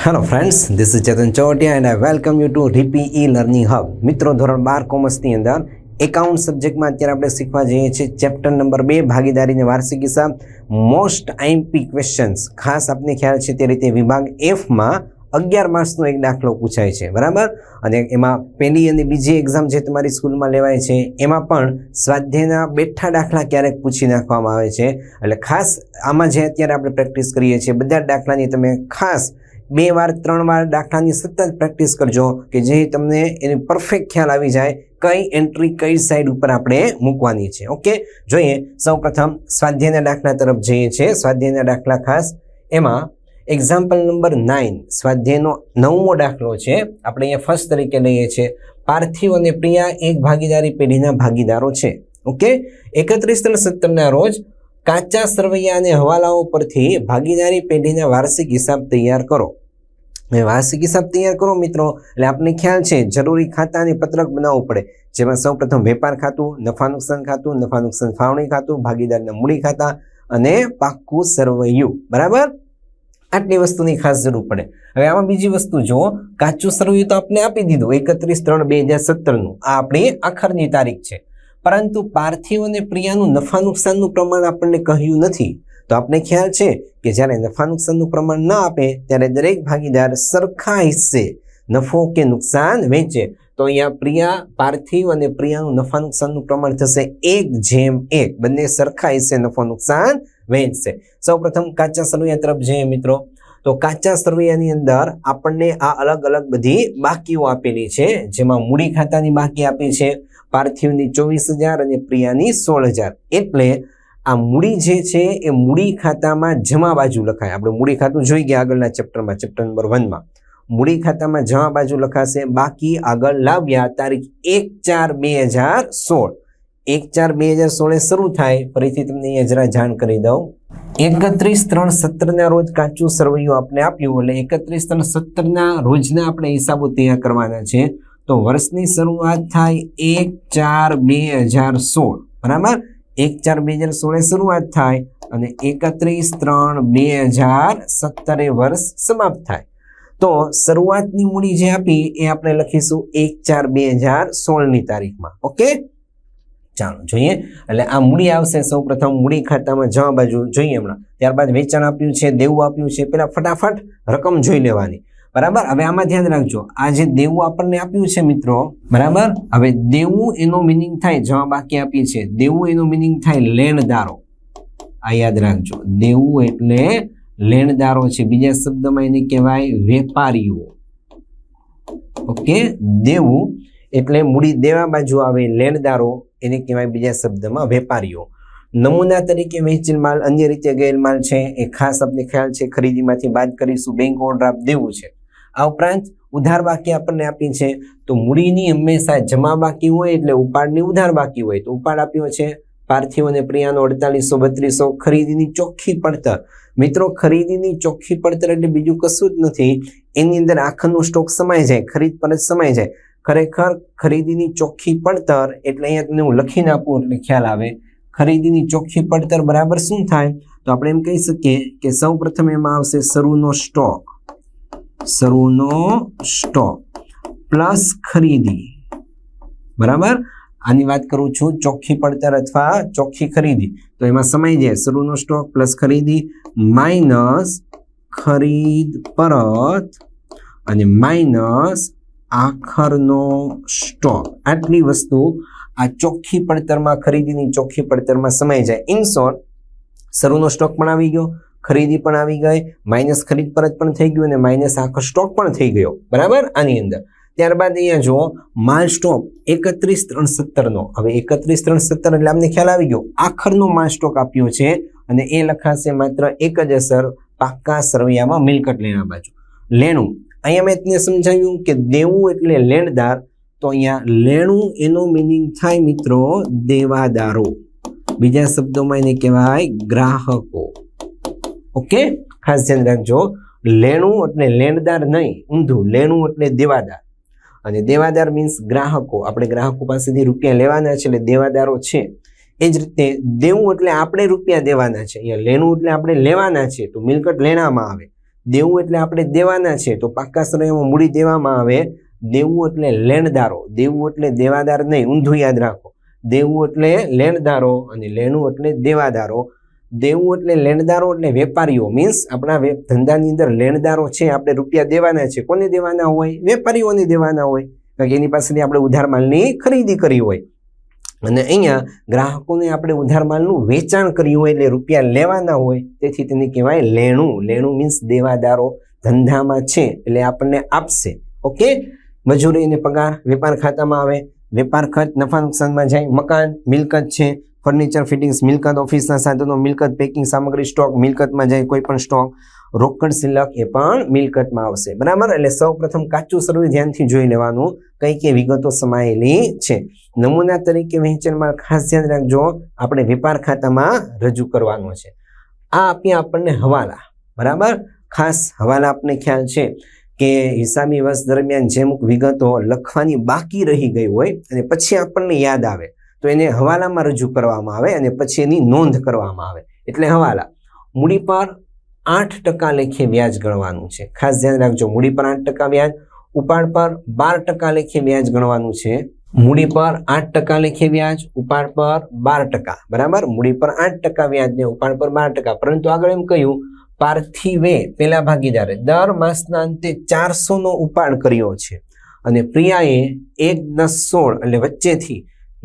Hello friends, this is Chetan Chotia and I welcome you to RIPI Learning Hub. મિત્રો ધોરણ 12 કોમર્સની અંદર account સબ્જેક્ટમાં અત્યારે આપણે શીખવા જઈએ છીએ ચેપ્ટર નંબર 2 ભાગીદારીને વાર્ષિક હિસાબ મોસ્ટ આઈએમપી ક્વેશ્ચન્સ. ખાસ આપને ખ્યાલ છે તે રીતે વિભાગ F માં 11 માર્ક્સનો એક દાખલો પૂછાય છે, બરાબર? અને એમાં પહેલી અને બીજી એક્ઝામ જે તમારી સ્કૂલમાં લેવાય છે એમાં પણ સ્વાધ્યાયના બેઠા દાખલા ક્યારેક પૂછી નાખવામાં આવે છે. એટલે ખાસ આમાં જે અત્યારે આપણે પ્રેક્ટિસ કરીએ છીએ બધા દાખલાની તમે ખાસ 2 વાર 3 વાર દાખલાની સતત પ્રેક્ટિસ કરજો કે જે તમને એની પરફેક્ટ ખ્યાલ આવી જાય કઈ એન્ટ્રી કઈ સાઈડ ઉપર આપણે મૂકવાની છે. ઓકે, જોઈએ સૌપ્રથમ સ્વાધ્યાયના દાખલા તરફ જઈએ છીએ. સ્વાધ્યાયના દાખલા ખાસ એમાં એક્ઝામ્પલ નંબર 9 સ્વાધ્યાયનો 9મો દાખલો છે. આપણે અહીંયા ફર્સ્ટ તરીકે લઈએ છીએ પાર્થિવ અને પ્રિયા એક ભાગીદારી પેઢીના ભાગીદારો છે. ઓકે, 31/17 રોજ કાચા સરવૈયા અને હવાલાઓ પરથી ભાગીદારી પેઢીના વાર્ષિક હિસાબ તૈયાર કરો. વાર્ષિક હિસાબ તૈયાર કરો મિત્રો, એટલે આપણને ખ્યાલ છે જરૂરી ખાતાની પત્રક બનાવવું પડે, જેમાં સૌપ્રથમ વેપાર ખાતું, નફા નુકસાન ખાતું, નફા નુકસાન ફાળવણી ખાતું, ભાગીદારના મૂડી ખાતા અને પાક્કું સરવૈયું, બરાબર? આટલી વસ્તુની ખાસ જરૂર પડે. હવે આમાં બીજી વસ્તુ જુઓ, કાચું સરવૈયું તો આપણે આપી દીધું 31/3/2017 આ આપણી આખરની તારીખ છે, પરંતુ પાર્થિવ અને પ્રિયાનું નફા નુકસાનનું પ્રમાણ આપણને કહ્યું નથી. તો આપણે ખ્યાલ છે કે જ્યારે નફા નુકસાનનું પ્રમાણ ન આપે ત્યારે દરેક ભાગીદાર સરખા હિસ્સે નફો કે નુકસાન વહેંચે. તો અહીંયા પ્રિયા, પાર્થિવ અને પ્રિયાનું નફા નુકસાનનું પ્રમાણ થશે 1:1. બંને સરખા હિસ્સે નફો નુકસાન વહેંચશે. સૌપ્રથમ કાચા સરવૈયા તરફ જઈએ મિત્રો. તો કાચા સરવૈયાની અંદર આપણને આ અલગ અલગ બધી બાકીઓ આપેલી છે, જેમાં મૂડી ખાતાની બાકી આપી છે, પાર્થિવની 24,000 અને પ્રિયાની 16,000. એટલે આ મૂડી જે છે એ મૂડી ખાતામાં જમા બાજુ લખાય. આપણે મૂડી ખાતું જોઈ ગયા આગળના ચેપ્ટરમાં, ચેપ્ટર નંબર 1માં મૂડી ખાતામાં જમા બાજુ લખાશે. બાકી આગળ લાવ્યા તારીખ 1/4/2016. 1/4/2016 શરૂ થાય. ફરીથી તમને અહીંયા જરા જાણ કરી દઉં, 31/3/17 રોજ કાચું સરવૈયું આપણે આપ્યું, એટલે 31/3/17 રોજના આપણે હિસાબો તૈયાર કરવાના છે. તો વર્ષની શરૂઆત થાય 1/4/2016, બરાબર? 1/4/2016 શરૂઆત થાય અને 31/3/2017 વર્ષ સમાપ્ત થાય. તો શરૂઆતની મૂડી જે આપી એ આપણે લખીશું 1/4/2016 તારીખમાં. ઓકે, ચાલો જોઈએ. એટલે આ મૂડી આવશે. સૌ પ્રથમ મૂડી ખાતામાં જમા બાજુ જોઈએ હમણાં, ત્યારબાદ વેચાણ આપ્યું છે, દેવું આપ્યું છે, પેલા ફટાફટ રકમ જોઈ લેવાની, બરાબર? હવે આમાં ધ્યાન રાખજો, આ જે દેવું આપણને આપ્યું છે મિત્રો, બરાબર? હવે દેવું એનો મિનિંગ થાય, જમા બાકી આપી છે, દેવું એનો મિનિંગ થાય લેણદારો. આ યાદ રાખજો, દેવું એટલે લેણદારો છે, બીજા શબ્દમાં એને કહેવાય વેપારીઓ. ઓકે, દેવું એટલે મૂડી દેવા બાજુ આવે, લેણદારો એને કહેવાય બીજા શબ્દમાં વેપારીઓ. નમૂના તરીકે વહેંચેલ માલ અન્ય રીતે ગયેલ માલ છે, એ ખાસ આપણે ખ્યાલ છે ખરીદીમાંથી બાદ કરીશું. બેંક ઓવરડ્રાફ્ટ દેવું છે. આ ઉપરાંત ઉધાર બાકી આપણને આપી છે. તો મૂડીની હંમેશા જમા બાકી હોય એટલે ઉપાડની ઉધાર બાકી હોય. તો ઉપાડ આપ્યો છે પાર્થિવ અને પ્રિયાનો 4800-3200. ખરીદીની ચોખ્ખી પડતર. મિત્રો, ખરીદીની ચોખ્ખી પડતર એટલે બીજું કશું જ નથી, એની અંદર આખરનો સ્ટોક સમાઈ જાય, ખરીદ પર જ સમાઈ જાય. ખરેખર ખરીદીની ચોખ્ખી પડતર એટલે અહીંયા તમને હું લખીને આપું એટલે ખ્યાલ આવે. ખરીદીની ચોખ્ખી પડતર બરાબર શું થાય? તો આપણે એમ કહી શકીએ કે સૌ પ્રથમ એમાં આવશે શરૂનો સ્ટોક, શરૂનો સ્ટોક પ્લસ ખરીદી, બરાબર? આની વાત કરું છું ચોખ્ખી પડતર અથવા ચોખ્ખી ખરીદી. તો એમાં સમાઈ જાય શરૂનો સ્ટોક પ્લસ ખરીદી માઇનસ ખરીદ પરત અને માઇનસ આખરનો સ્ટોક. આટલી વસ્તુ આ ચોખ્ખી પડતરમાં, ખરીદીની ચોખ્ખી પડતરમાં સમાઈ જાય. ઇન શોર્ટ, શરૂનો સ્ટોક પણ આવી ગયો, ખરીદી પણ આવી ગઈ, માઇનસ ખરીદ પરત પણ થઈ ગયું અને માઇનસ આખર સ્ટોક પણ થઈ ગયો, બરાબર? આની અંદર ત્યારબાદ અહીંયા જુઓ માલ સ્ટોક 31/3/17 હવે 31/3/17 એટલે અમને ખ્યાલ આવી ગયો, આખરનો માલ સ્ટોક આપ્યો છે અને એ લખાશે માત્ર એક જ અસર, પાક્કા સરવૈયામાં મિલકત લેણા બાજુ. લેણું, અહીંયા મેં તમને સમજાવ્યું કે દેવું એટલે લેણદાર. તો અહીંયા લેણું એનો મિનિંગ થાય મિત્રો દેવાદારો, બીજા શબ્દોમાં એને કહેવાય ગ્રાહકો. ઓકે, ખાસ ધ્યાન રાખજો, લેણું એટલે લેણદાર નહીં, ઊંધું. લેણું એટલે દેવાદાર અને દેવાદાર મીન્સ ગ્રાહકો. આપણે ગ્રાહકો પાસેથી રૂપિયા લેવાના છે એટલે દેવાદારો છે. એ જ રીતે દેવું એટલે આપણે રૂપિયા દેવાના છે, અહીંયા લેણું એટલે આપણે લેવાના છે, તો મિલકત લેણામાં આવે. દેવું એટલે આપણે દેવાના છે, તો પાક્કા સરવૈયામાં મૂડી દેવામાં આવે. દેવું એટલે લેણદારો, દેવું એટલે દેવાદાર નહીં, ઊંધું યાદ રાખો. દેવું એટલે લેણદારો અને લેણું એટલે દેવાદારો. દેવું એટલે લેણદારો એટલે વેપારીઓ, મીન્સ આપણા ધંધાની અંદર લેણદારો છે, આપણે રૂપિયા દેવાના છે. કોને દેવાના હોય? વેપારીઓને દેવાના હોય, કારણ કે એની પાસેથી આપણે ઉધાર માલની ખરીદી કરી હોય. અને અહીંયા ગ્રાહકોને આપણે ઉધાર માલનું વેચાણ કર્યું હોય એટલે રૂપિયા લેવાના હોય, તેથી તેને કહેવાય લેણું. લેણું મીન્સ દેવાદારો ધંધામાં છે એટલે આપણને આપશે. ઓકે, મજૂરી અને પગાર વેપાર ખાતામાં આવે. વેપાર ખર્ચ નફા નુકસાનમાં જાય. મકાન મિલકત છે, ફર્નિચર ફિટિંગ્સ મિલકત, ઓફિસના સાધનો મિલકત, પેકિંગ સામગ્રી સ્ટોક મિલકતમાં જાય. કોઈ પણ સ્ટોક, રોકડ શિલ્લક એ પણ મિલકતમાં આવશે. બરાબર, એટલે સૌ પ્રથમ કાચું સરવૈયું ધ્યાનથી જોઈ લેવાનું, કઈ કઈ વિગતો સમાયેલી છે. નમૂના તરીકે વહેંચેલ માલ ખાસ ધ્યાન રાખજો, આપણે વેપાર ખાતામાં રજૂ કરવાનો છે. આ આપ્યા આપણને હવાલા. બરાબર, ખાસ હવાલા આપને ખ્યાલ છે કે હિસાબી વર્ષ દરમિયાન જે અમુક વિગતો લખવાની બાકી રહી ગઈ હોય અને પછી આપણને યાદ આવે તો એને હવાલામાં રજૂ કરવામાં આવે અને પછી એની નોંધ કરવામાં આવે, એટલે હવાલા. મૂડી પર 8% લેખે વ્યાજ ગણવાનું છે. ખાસ ધ્યાન રાખજો, મૂડી પર 8% વ્યાજ, ઉપાડ પર 12% લેખે વ્યાજ ગણવાનું છે. મૂડી પર 8% લેખે વ્યાજ, ઉપાડ પર 12%. બરાબર, મૂડી પર 8% વ્યાજ ને ઉપાડ પર 12%. પરંતુ આગળ એમ કહ્યું, પાર્થિવે પેલા ભાગીદારે દર માસના અંતે 400 નો ઉપાડ કર્યો છે અને પ્રિયાએ 1/10/16 એટલે વચ્ચેથી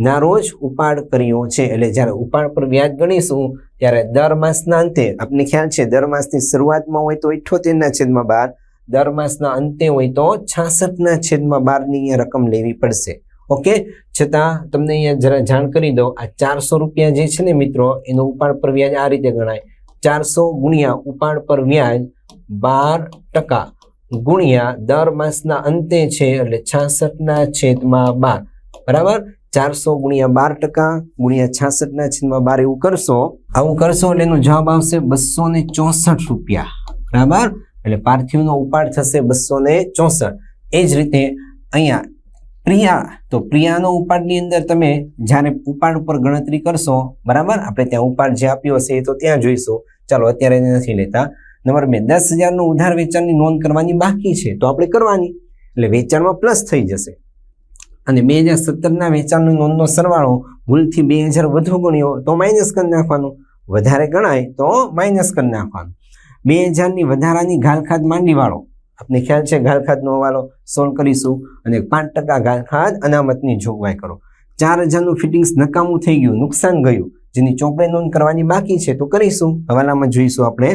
ના રોજ ઉપાડ કર્યો છે. એટલે જ્યારે ઉપાડ પર વ્યાજ ગણીશું ત્યારે દર માસના અંતે, આપને ખ્યાલ છે દર માસની શરૂઆતમાં હોય તો 78/12, દર માસના અંતે હોય તો 66/12 ની રકમ લેવી પડશે. ઓકે, છતાં તમને અહીંયા જરા જાણ કરી દો, આ 400 રૂપિયા જે છે ને મિત્રો, એનો ઉપાડ પર વ્યાજ આ રીતે ગણાય. 400 ગુણ્યા ઉપાડ પર વ્યાજ 12% ગુણ્યા દર માસના અંતે છે એટલે 66/12. બરાબર, 400 ગુણ્યા 12% ગુણ્યા 66/12 એવું કરશો. આવું કરશો એટલે એનો જવાબ આવશે 264 રૂપિયા. બરાબર, એટલે પાર્થિવનો ઉપાડ થશે 264. એ જ રીતે અહીંયા પ્રિયા, તો પ્રિયાનો ઉપાડની અંદર તમે જ્યારે ઉપાડ ઉપર ગણતરી કરશો, બરાબર, આપણે ત્યાં ઉપાડ જે આપ્યો હશે એ તો ત્યાં જોઈશું. ચાલો અત્યારે એને નથી લેતા. નંબર 2, 10,000 નું ઉધાર વેચાણની નોંધ કરવાની બાકી છે તો આપણે કરવાની, એટલે વેચાણમાં પ્લસ થઈ જશે. અને 2017ના વેચાણની નોંધનો સરવાળો ભૂલથી 2000 વધુ ગણ્યો તો માઇનસ કરી નાખવાનું, વધારે ગણાય તો માઇનસ કરી નાખવાનું. 2000ની વધારાની ઘાલખાદ માંડીવાળો, આપને ખ્યાલ છે ઘાલખાદનો હવાલો સોલ્વ કરીશું, અને 5% ઘાલખાદ અનામતની જોગવાઈ કરો. 4000 નું ફિટિંગ્સ નકામું થઈ ગયું, નુકસાન ગયું, જેની ચોપડે નોંધ કરવાની બાકી છે તો કરીશું. હવાલામાં જોઈશું આપણે.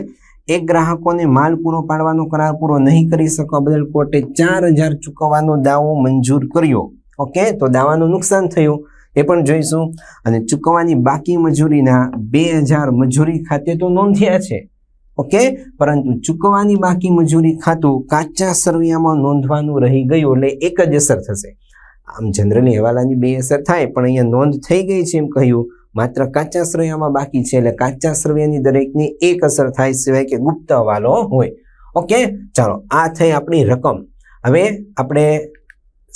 એક ગ્રાહકોને માલ પૂરો પાડવાનો કરાર પૂરો નહીં કરી શકવા બદલ કોર્ટે 4000 ચૂકવવાનો દાવો મંજૂર કર્યો. ઓકે, તો દાવાનું નુકસાન થયું એ પણ જોઈશું. અને ચૂકવવાની બાકી મજૂરીના 2000 મજૂરી ખાતે તો નોંધ્યા છે. ઓકે, પરંતુ ચૂકવવાની બાકી મજૂરી ખાતું કાચા સરવૈયામાં નોંધવાનું રહી ગયું એટલે એક જ અસર થશે. આમ જનરલી હવાલાની 2 અસર થાય, પણ અહીંયા નોંધ થઈ ગઈ છે એમ કહ્યું, માત્ર કાચા સરવૈયામાં બાકી છે એટલે કાચા સરવૈયાની દરેકની એક અસર થાય, સિવાય કે ગુપ્ત હવાલો હોય. ઓકે, ચાલો આ થઈ આપણી રકમ. હવે આપણે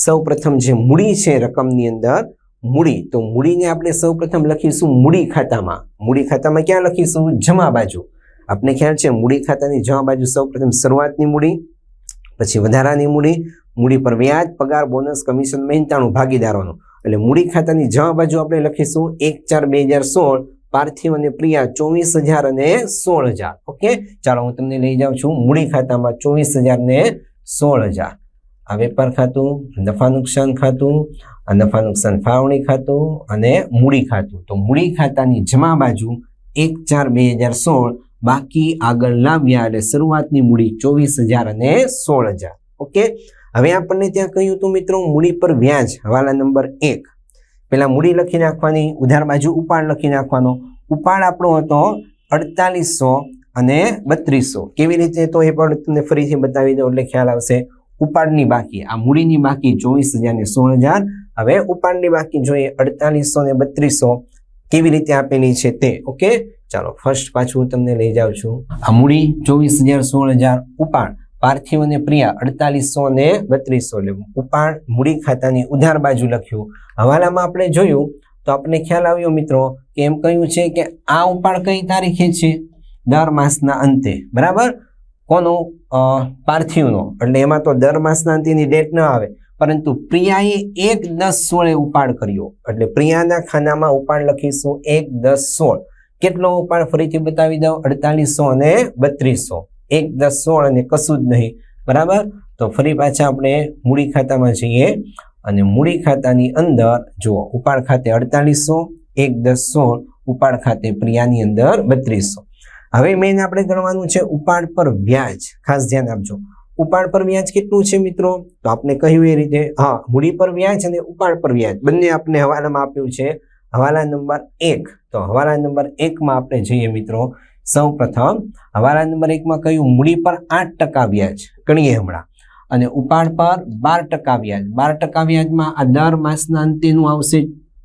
સૌ પ્રથમ જે મૂડી છે રકમની અંદર, મૂડી, તો મૂડીને આપણે સૌ પ્રથમ લખીશું મૂડી ખાતામાં. મૂડી ખાતામાં ક્યાં લખીશું? જમા બાજુ. આપને ખ્યાલ છે મૂડી ખાતાની જમા બાજુ સૌ પ્રથમ શરૂઆતની મૂડી, પછી વધારાની મૂડી, મૂડી પર વ્યાજ, પગાર, બોનસ, કમિશન, મહેનતાણું ભાગીદારોનું. એટલે મૂડી ખાતાની જમા બાજુ આપણે લખીશું 1/4/2016 પાર્થિવ અને પ્રિયા 24,000 અને 16,000. ઓકે, ચાલો હું તમને લઈ જાઉં છું મૂડી ખાતામાં 24,000 ને 16,000. આ વેપાર ખાતું, નફા નુકસાન ખાતું, આ નફા નુકસાન ફાળવણી ખાતું અને મૂડી ખાતું. તો મૂડી ખાતાની જમા બાજુ 1/4/2016, બાકી આગળ લાવ્યા એટલે શરૂઆતની મૂડી 24,000 અને 16,000. ઓકે, હવે આપણને ત્યાં કહ્યું હતું મિત્રો મૂડી પર વ્યાજ, હવાલા નંબર 1. પેલા મૂડી લખી નાખવાની, ઉધાર બાજુ ઉપાડ લખી નાખવાનો. ઉપાડ આપણો હતો 4800 અને 3200. કેવી રીતે તો એ પણ તમને ફરીથી બતાવી દો એટલે ખ્યાલ આવશે. ઉપાડની બાકી, આ મૂડીની બાકી 24,000 ને 16,000. હવે ઉપાડની બાકી જોઈએ 4800 ને 3200 કેવી રીતે આપેલી છે તે. ઓકે, ચાલો ફર્સ્ટ પાછું તમને લઈ જાઉં છું. આ મૂડી 24,000 16,000, ઉપાડ પાર્થિવ અને પ્રિયા 4800 ને 3200, એટલે ઉપાડ મૂડી ખાતાની ઉધાર બાજુ લખ્યું. હવાલામાં આપણે જોયું તો આપણે ખ્યાલ આવ્યો મિત્રો કે એમ કહ્યું છે કે આ ઉપાડ કઈ તારીખે છે? દર માસના અંતે. બરાબર, કોનો પાર્થિવનો, એટલે એમાં તો દર માસના અંતની ડેટ ન આવે, પરંતુ પ્રિયાએ 1/10/16 ઉપાડ કર્યો, એટલે પ્રિયાના ખાનામાં ઉપાડ લખીશું 1/10/16. કેટલો ઉપાડ ફરીથી બતાવી દઉં, 4800 અને 3200. 1/10/16 અને કશું જ નહીં, બરાબર. તો ફરી પાછા આપણે મૂડી ખાતામાં જઈએ અને મૂડી ખાતાની અંદર જુઓ, ઉપાડ ખાતે 4800, 1/10/16, ઉપાડ ખાતે પ્રિયાની અંદર 3200. હવે મેઇન આપણે ગણવાનું છે ઉપાડ પર વ્યાજ. ખાસ ધ્યાન આપજો, ઉપાડ પર વ્યાજ કેટલું છે મિત્રો? તો આપણે કહ્યું એ રીતે, હા, મૂડી પર વ્યાજ અને ઉપાડ પર વ્યાજ બંને આપણે હવાલામાં આપ્યું છે, હવાલા નંબર 1. તો હવાલા નંબર 1 માં આપણે જઈએ મિત્રો. સૌ પ્રથમ હવાલા નંબર 1 માં કહ્યું મૂડી પર 8% વ્યાજ ગણીએ હમણાં, અને ઉપાડ પર 12% વ્યાજ. 12% વ્યાજમાં આ દર માસના અંતેનું આવશે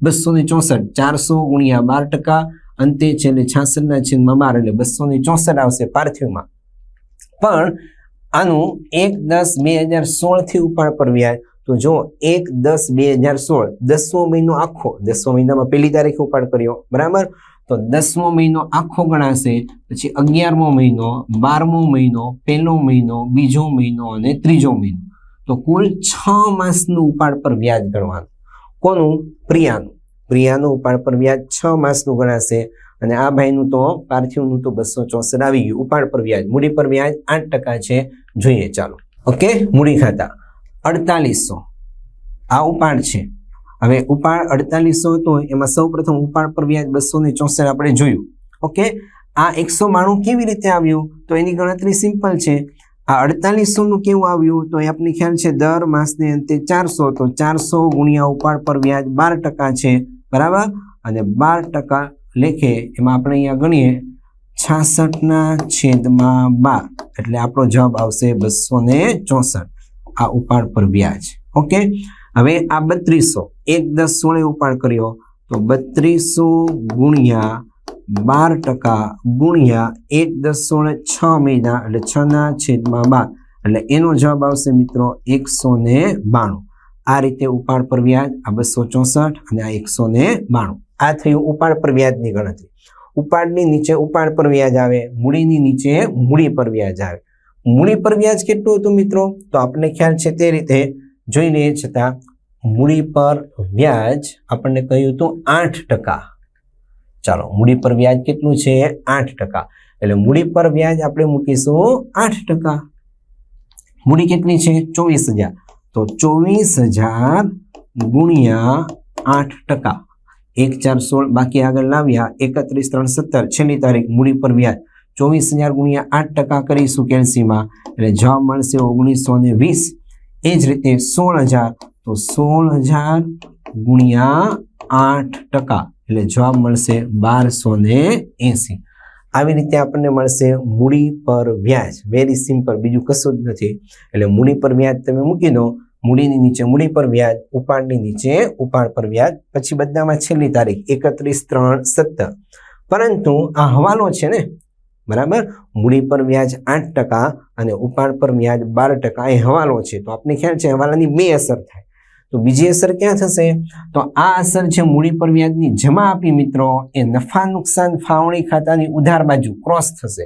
264, 400 ગુણ્યા 12%, અંતે છેલ્લે 66/12, એટલે 264 આવશે પાર્થિવમાં. પણ આનું 1/10/2016 થી ઉપાડ પર વ્યાજ, તો જો 1/10/2016, 10મો મહિનો આખો, 10મા મહિનામાં પહેલી તારીખે ઉપાડ કર્યો, બરાબર. તો 10મો મહિનો આખો ગણાશે, પછી 11મો મહિનો, 12મો મહિનો, પહેલો મહિનો, બીજો મહિનો અને ત્રીજો મહિનો. તો કુલ 6 માસનું ઉપાડ પર વ્યાજ ગણવાનું. કોનું? પ્રિયાનું. પ્રિયાનું ઉપાડ પર વ્યાજ 6 માસનું ગણાશે, અને આ ભાઈનું તો પાર્થિવનું તો 264 આવી ગયું. ઉપાડ પર વ્યાજ, મૂડી પર વ્યાજ 8% છે. જોઈએ ચાલો. ઓકે, મૂડી ખાતા 4800 આ ઉપાડ છે. હવે ઉપાડ 4800 હતો, એમાં સૌ પ્રથમ ઉપાડ પર વ્યાજ 264 આપણે જોયું. ઓકે, આ 192 કેવી રીતે આવ્યું? તો એની ગણતરી સિમ્પલ છે. આ 4800 નું કેવું આવ્યું? તો એ આપણને ખ્યાલ છે દર માસને અંતે 400, તો 400 ગુણ્યા ઉપાડ પર વ્યાજ 12% છે, બરાબર. અને 12% લેખે એમાં આપણે અહીંયા ગણીએ 66/12, એટલે આપણો જવાબ આવશે 264. આ ઉપાડ પર વ્યાજ. ઓકે, હવે આ 3200, 1/10/16 ઉપાડ કર્યો, તો 3200 ગુણ્યા 12% ગુણ્યા 1/10/16, 6 મહિના, એટલે 6/12, એટલે એનો જવાબ આવશે મિત્રો 192. આ રીતે ઉપાડ પર વ્યાજ આ 264 અને આ 192. આ થયું ઉપાડ પર વ્યાજની ગણતરી. ઉપાડની નીચે ઉપાડ પર વ્યાજ આવે, મૂડીની નીચે મૂડી પર વ્યાજ આવે. મૂડી પર વ્યાજ કેટલું હતું મિત્રો? તો આપણને ખ્યાલ છે તે રીતે જોઈ લઈએ. છતાં મૂડી પર વ્યાજ આપણને કહ્યું હતું 8%. ચાલો, મૂડી પર વ્યાજ કેટલું છે? 8%. એટલે મૂડી પર વ્યાજ આપણે મૂકીશું 8%. મૂડી કેટલી છે? 24000. તો 24000 ગુણ્યા 8%, 1/4/16, બાકી આગળ લાવ્યા 31/3/17, છેલ્લી તારીખ. મૂડી પર વ્યાજ 24000 ગુણ્યા 8% કરીશું કેલ્સીમાં, એટલે જવાબ મળશે 1920. એ જ રીતે 16000, તો 16000 ગુણ્યા 8%, એટલે જવાબ મળશે 1280. આવી રીતે આપણને મળશે મૂડી પર વ્યાજ. વેરી સિમ્પલ, બીજું કશું જ નથી. એટલે મૂડી પર વ્યાજ તમે મૂકી દો, મૂડીની નીચે મૂડી પર વ્યાજ, ઉપાડની નીચે ઉપાડ પર વ્યાજ, પછી બધામાં છેલ્લી તારીખ 31/3/17. પરંતુ આ હવાલો છે ને, બરાબર. મૂડી પર વ્યાજ 8% અને ઉપાડ પર વ્યાજ 12%, એ હવાલો છે. તો આપણે ખ્યાલ છે હવાલાની 2 અસર થાય. તો બીજી અસર ક્યાં થશે? તો આ અસર છે મૂડી પર વ્યાજની જમા આપી મિત્રો, એ નફા નુકસાન ફાળવણી ખાતાની ઉધાર બાજુ ક્રોસ થશે,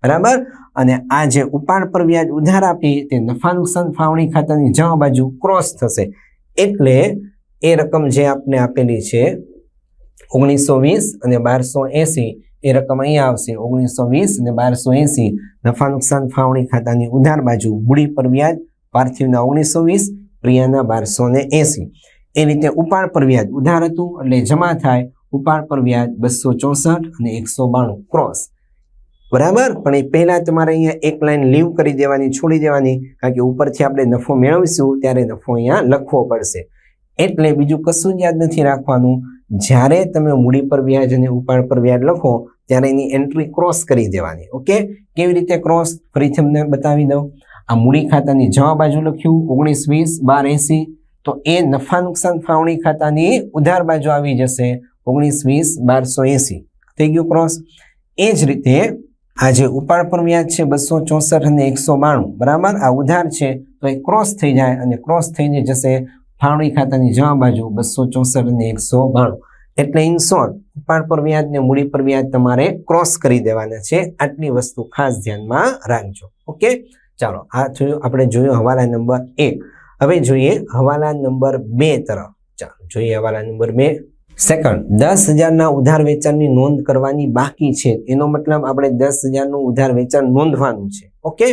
બરાબર. અને આ જે ઉપાડ પર વ્યાજ ઉધાર આપી તે નફા નુકસાન ફાળવણી ખાતાની જમા બાજુ ક્રોસ થશે. એટલે એ રકમ જે આપને આપેલી છે 1920 અને 1280, એ રકમ અહીંયા આવશે 1920 અને 1280. નફા નુકસાન ફાળવણી ખાતાની ઉધાર બાજુ મૂડી પર વ્યાજ પાર્થિવના 1920, પ્રિયાના 1280. એ રીતે ઉપાડ પર વ્યાજ ઉધાર હતું એટલે જમા થાય, ઉપાડ પર વ્યાજ 264 અને 192 ક્રોસ, બરાબર. પણ એ પહેલા તમારે અહીંયા એક લાઈન લીવ કરી દેવાની, છોડી દેવાની, કારણ કે ઉપરથી આપણે નફો મેળવીશું ત્યારે નફો અહીંયા લખવો પડશે. એટલે બીજું કશું જ યાદ નથી રાખવાનું. જ્યારે તમે મૂડી પર વ્યાજ અને ઉપાડ પર વ્યાજ લખો ત્યારે એની એન્ટ્રી ક્રોસ કરી દેવાની. ઓકે, કેવી રીતે ક્રોસ? ફરીથી તમને બતાવી દઉં. આ મૂડી ખાતાની જમા બાજુ લખ્યું 1920 1280, તો એ નફા નુકસાન ફાળવણી ખાતાની ઉધાર બાજુ આવી જશે 1920 1280. થઈ ગયું ક્રોસ. એ જ રીતે આ જે ઉપાડ પર વ્યાજ છે 264 અને 192, બરાબર. આ ઉધાર છે તો એ ક્રોસ થઈ જાય અને ક્રોસ થઈને જશે ફાળવણી ખાતાની જમા બાજુ 264 અને 192. એટલે ઇન શોર્ટ ઉપાડ પર વ્યાજ ને મૂડી પર વ્યાજ તમારે ક્રોસ કરી દેવાના છે. આટલી વસ્તુ ખાસ ધ્યાનમાં રાખજો. ઓકે, ચાલો આ થયું, આપણે જોયું હવાલા નંબર 1. હવે જોઈએ હવાલા નંબર 2 તરફ. ચાલો જોઈએ હવાલા નંબર 2. સેકન્ડ, 10,000ના ઉધાર વેચાણની નોંધ કરવાની બાકી છે. એનો મતલબ આપણે 10,000નું ઉધાર વેચાણ નોંધવાનું છે. ઓકે,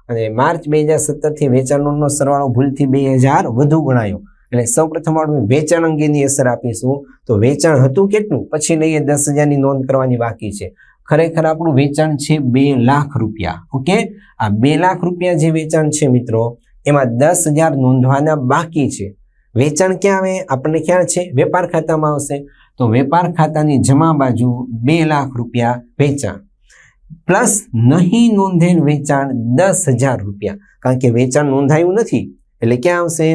અને માર્ચ 2017 થી વેચાણ નોંધનો સરવાળો ભૂલથી 2000 વધુ ગણાયો. એટલે સૌપ્રથમ આપણે વેચાણ અંગેની અસર આપીશું. તો વેચાણ હતું કેટલું, પછી લઈએ 10,000ની નોંધ કરવાની બાકી છે. ખરેખર આપણું વેચાણ છે 2 લાખ રૂપિયા. ઓકે, આ 2 લાખ રૂપિયા જે વેચાણ છે મિત્રો, એમાં 10,000 નોંધવાના બાકી છે. વેચાણ ક્યાં આવે આપણને ખ્યાલ છે, વેપાર ખાતામાં આવશે. તો વેપાર ખાતાની જમા બાજુ 2 લાખ રૂપિયા વેચાણ પ્લસ નહીં નોંધેલ વેચાણ 10,000 રૂપિયા, કારણ કે વેચાણ નોંધાયું નથી એટલે ક્યાં આવશે,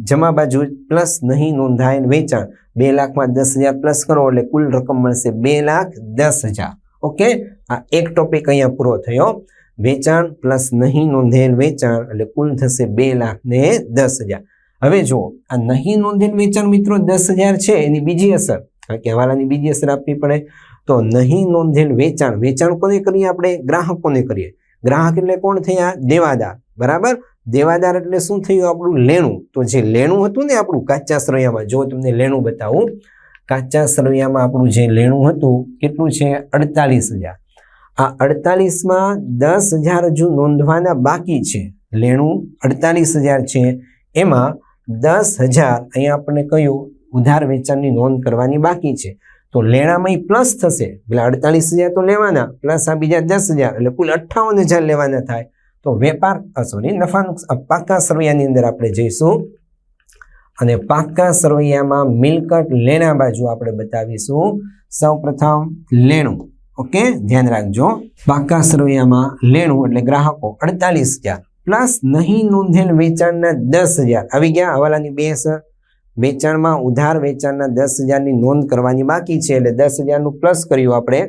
જમા બાજુ પ્લસ નહીં નોંધાયેલ વેચાણ. 2 લાખમાં 10,000 પ્લસ કરો એટલે કુલ રકમ મળશે 2,10,000. ઓકે, આ એક ટોપિક અહીંયા પૂરો થયો. વેચાણ પ્લસ નહીં નોંધેલ વેચાણ એટલે કુલ થશે 2,10,000. હવે જુઓ, આ નહીં નોંધેલ વેચાણ મિત્રો 10,000 છે, એની બીજી અસર, કારણ કે હવાલાની બીજી અસર આપવી પડે. તો નહીં નોંધેલ વેચાણ, વેચાણ કોને કરીએ આપણે, ગ્રાહકોને કરીએ. ગ્રાહક એટલે કોણ થયા, દેવાદાર. બરાબર, દેવાદાર એટલે શું થયું, આપણું લેણું. તો જે લેણું હતું ને આપણું કાચા સરવૈયામાં, જો તમને લેણું બતાવું, કાચા સરવૈયામાં આપણું જે લેણું હતું કેટલું છે, 48,000. આ 48માં 10,000 હજુ નોંધવાના બાકી છે. લેણું 48,000 છે, એમાં 10,000 અહીંયા આપણને કહ્યું ઉધાર વેચાણની નોંધ કરવાની બાકી છે. તો લેણામાં પ્લસ થશે, પેલા 48,000 તો લેવાના, પ્લસ આ બીજા 10,000 એટલે કુલ 58,000 લેવાના થાય. તો વેપાર નફા નુકસાન પાકા સરવૈયાની અંદર આપણે જઈશું અને પાકા સરવૈયામાં મિલકત લેણા બાજુ આપણે બતાવીશું. સૌપ્રથમ લેણું. ઓકે, ધ્યાન રાખજો, પાકા સરવૈયામાં લેણું એટલે ગ્રાહકો 48,000 પ્લસ નહીં નોંધેલ વેચાણના 10,000 આવી ગયા. હવાલાની 2 અસર, વેચાણમાં ઉધાર વેચાણના 10,000ની નોંધ કરવાની બાકી છે એટલે 10,000નું પ્લસ કર્યું આપણે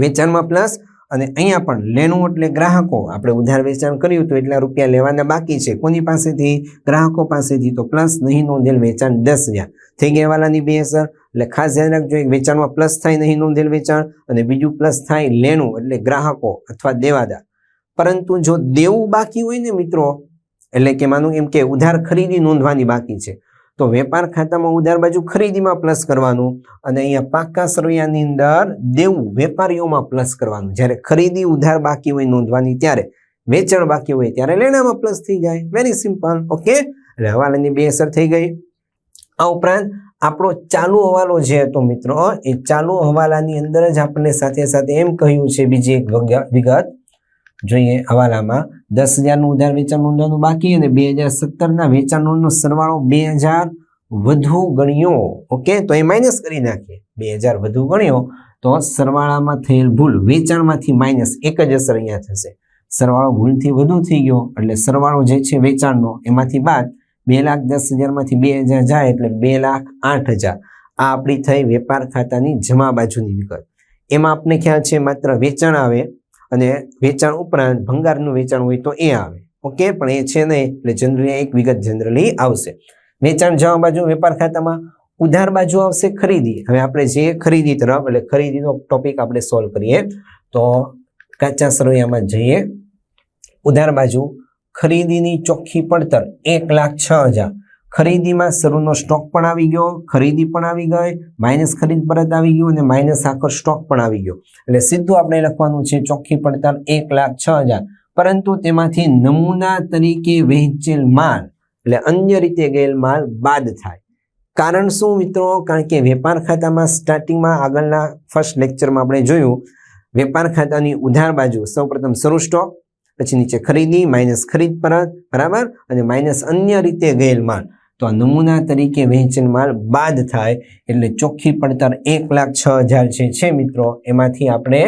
વેચાણમાં પ્લસ, અને અહીંયા પણ લેણું એટલે ગ્રાહકો, આપણે ઉધાર વેચાણ કર્યું તો એટલા રૂપિયા લેવાના બાકી છે. કોની પાસેથી, ગ્રાહકો પાસેથી. તો પ્લસ નહીં નોંધેલ વેચાણ 10,000 થઈ ગયા. હવાલાની 2 અસર એટલે ખાસ ધ્યાન રાખજો, એક વેચાણમાં પ્લસ થાય નહીં નોંધેલ વેચાણ, અને બીજું પ્લસ થાય લેણું એટલે ગ્રાહકો અથવા દેવાદાર. પરંતુ જો દેવું બાકી હોય ને મિત્રો, એટલે કે માનું એમ કે ઉધાર ખરીદી નોંધવાની બાકી છે, તો વેપાર ખાતામાં ઉધાર બાજુ ખરીદીમાં પ્લસ કરવાનું, અને અહીંયા પાકા સરવૈયાની અંદર દેવું વેપારીઓમાં પ્લસ કરવાનું. જ્યારે ખરીદી ઉધાર બાકી હોય નોંધવાની, ત્યારે વેચાણ બાકી હોય ત્યારે લેણામાં પ્લસ થઈ જાય. Very simple. ઓકે, એટલે હવાલાની 2 અસર થઈ ગઈ. આ ઉપરાંત આપણો ચાલુ હવાલો જે હતો મિત્રો, એ ચાલુ હવાલાની અંદર જ આપણને સાથે સાથે એમ કહ્યું છે બીજી એક વિગત જોઈએ. હવાલામાં 10,000નું ઉધાર વેચાણ નોંધવાનું બાકી અને 2017ના વેચાણ નોંધનો સરવાળો 2,000 વધુ ગણ્યો. ઓકે, તો એ માઇનસ કરી નાખીએ. 2,000 વધુ ગણ્યો તો સરવાળામાં થયેલ ભૂલ વેચાણમાંથી માઇનસ, એક જ અસર અહીંયા થશે. સરવાળો ભૂલથી વધુ થઈ ગયો એટલે સરવાળો જે છે વેચાણનો એમાંથી બાદ 2,10,000માંથી 2,000 જાય એટલે 2,08,000. આ આપણી થઈ વેપાર ખાતાની જમા બાજુની વિગત. એમાં આપણે ખ્યાલ છે માત્ર વેચાણ આવે અને વેચાણ ઉપરાંત ભંગારનું વેચાણ હોય તો એ આવે. ઓકે, પણ એ છે નહીં એટલે જનરલી એક વિગત જનરલી આવશે. વેચાણ જમા બાજુ વેપાર ખાતામાં, ઉધાર બાજુ આવશે ખરીદી. હવે આપણે જે ખરીદી તરફ, એટલે ખરીદીનો ટોપિક આપણે સોલ્વ કરીએ. તો કાચા સરવૈયામાં જઈએ, ઉધાર બાજુ ખરીદીની ચોખ્ખી પડતર 1,06,000. ખરીદીમાં શરૂનો સ્ટોક પણ આવી ગયો, ખરીદી પણ આવી ગઈ, માઇનસ ખરીદ પરત આવી ગયું અને માઇનસ આખો સ્ટોક પણ આવી ગયો. એટલે સીધું આપણે લખવાનું છે ચોખ્ખી પડતર 1,06,000, પરંતુ તેમાંથી નમૂના તરીકે વહેંચેલ માલ એટલે અન્ય રીતે ગયેલ માલ બાદ થાય. કારણ શું મિત્રો, કારણ કે વેપાર ખાતામાં સ્ટાર્ટિંગમાં આગળના ફર્સ્ટ લેક્ચરમાં આપણે જોયું, વેપાર ખાતાની ઉધાર બાજુ સૌપ્રથમ શરૂ સ્ટોક, પછી નીચે ખરીદી, માઇનસ ખરીદ પરત, બરાબર, અને માઇનસ અન્ય રીતે ગયેલ માલ. તો આ નમૂના તરીકે વહેંચેલ માલ બાદ થાય એટલે ચોખ્ખી પડતર 1,06,000 છે મિત્રો, એમાંથી આપણે